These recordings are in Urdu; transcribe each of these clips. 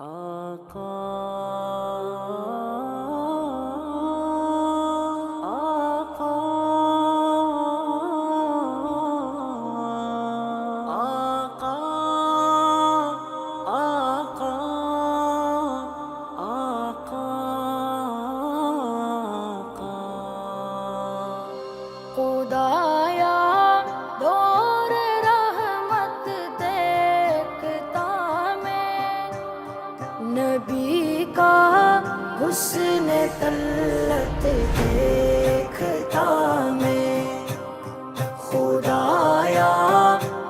آقا آقا آقا آقا آقا خدایا دور رحمت دیکھتا میں، نبی کا حسن طلعت دیکھتا میں، خدایا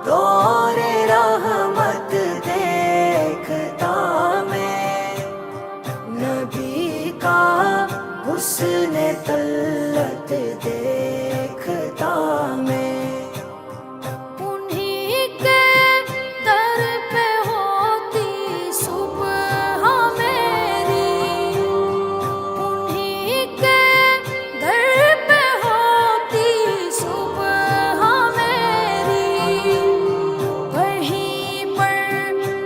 دور رحمت دیکھتا میں، نبی کا حسن طلعت دیکھتا میں، انہی کے در پہ ہوتی صبح میری، انہی کے در پہ ہوتی صبح میری، وہیں پر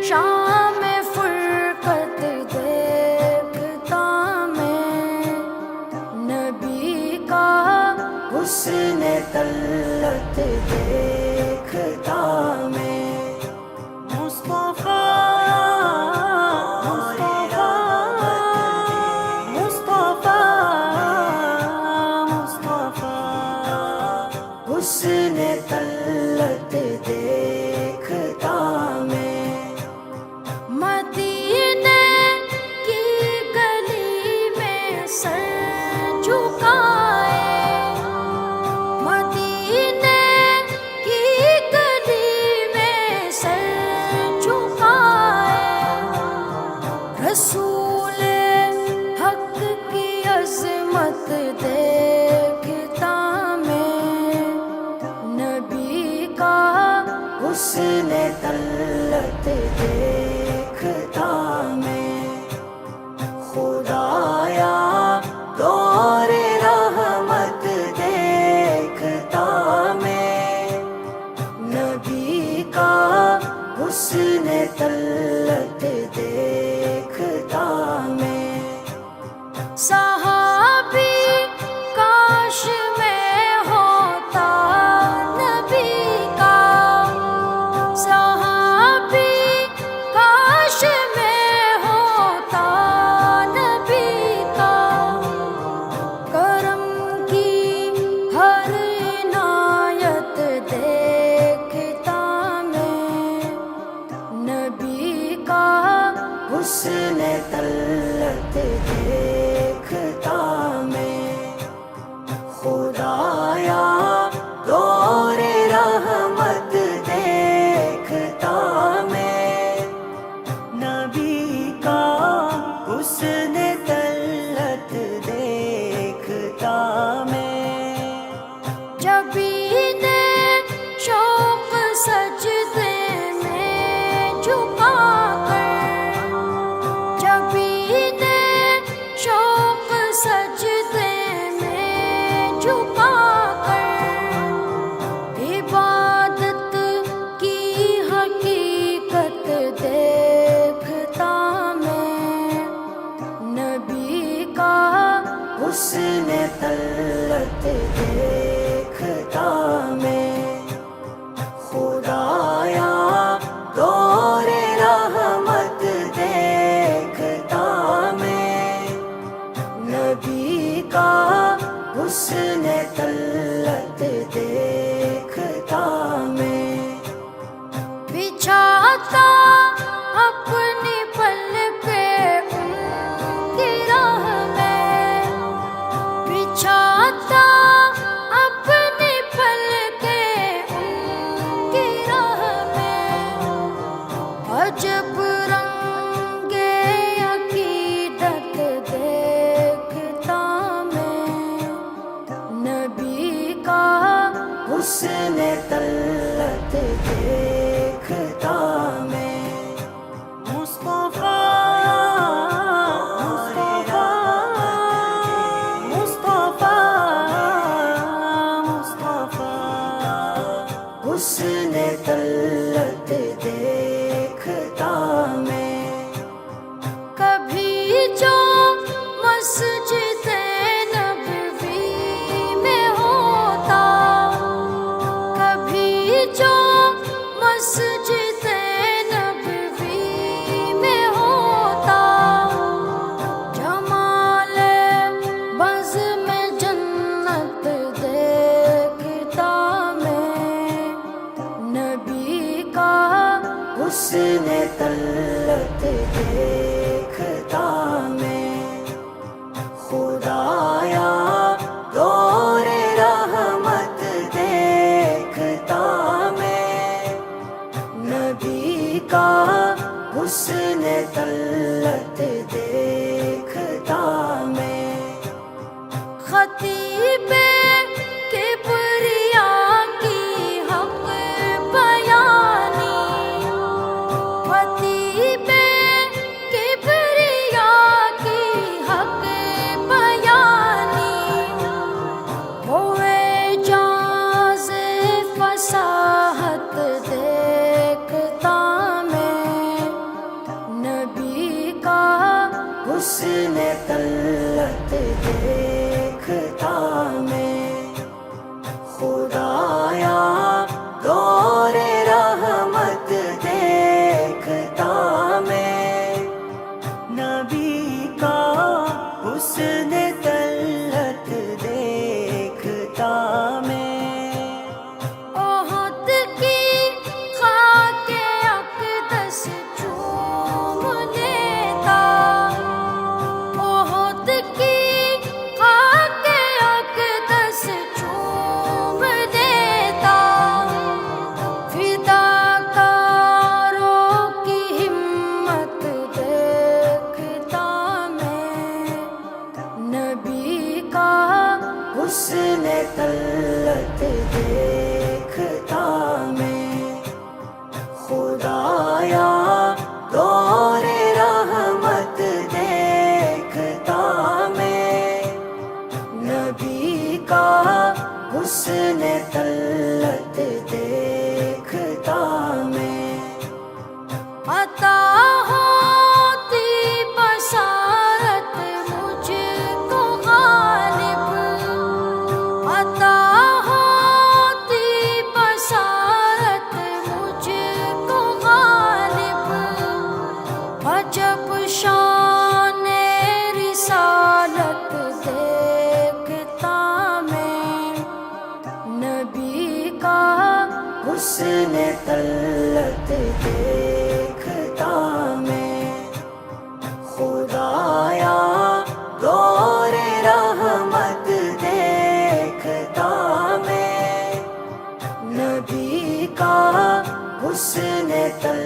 شام فرقت دیکھتا میں، نبی کا حسن طلعت دیکھتا میں، مصطفیٰ مصطفیٰ مصطفیٰ مصطفیٰ حسن طلعت دیکھتا میں، مدینے کی گلی میں سر جھکائے، مدینے کی گلی میں سر جھکائے، رسول حق کی عظمت دیکھتا میں، نبی کا حسن طلعت دیکھتا میں، خدایا دور رحمت دیکھتا میں، نبی کا حسن طلعت دیکھتا میں، صحابی کاش میں ہوتا نبی کا، صحابی کاش میں ہوتا نبی کا، کرم کی ہر عنایت دیکھتا میں، نبی کا حسن طلعت دیکھتا میں، خدایا دور رحمت دیکھتا میں، نبی کا حسن طلعت دیکھتا میں، جبین شوق سجدے میں جھکا کر، جبین شوق سجدے میں جھکا کر، عبادت کی حقیقت دیکھتا میں، نبی کا حسن طلعت دیکھتا میں، خدایا دور رحمت دیکھتا میں، نبی کا حسن طلعت دیکھتا میں، بچھاتا اپنی پلکیں ان کی راہ میں، بچھاتا حسن طلعت دیکھتا میں خدایا دور رحمت دیکھتا میں نبی کا حسن طلعت دیکھتا میں احد کی خاک اقدس چوم لیتا احد کی خاک اقدس چوم لیتا فداکاروں کی ہمت دیکھتا میں نبی کا حسن طلعت دیکھتا میں خدایا دور رحمت دیکھتا میں نبی کا حسن طلعت دیکھتا میں عطا ہوتی بشارت مجھ کو غالب عطا ہوتی بشارت مجھ کو غالب عجب شان رسالت دیکھتا میں نبی کا حسن طلعت دیکھتا میں خدایا دور رحمت دیکھتا میں نبی کا حسن طلعت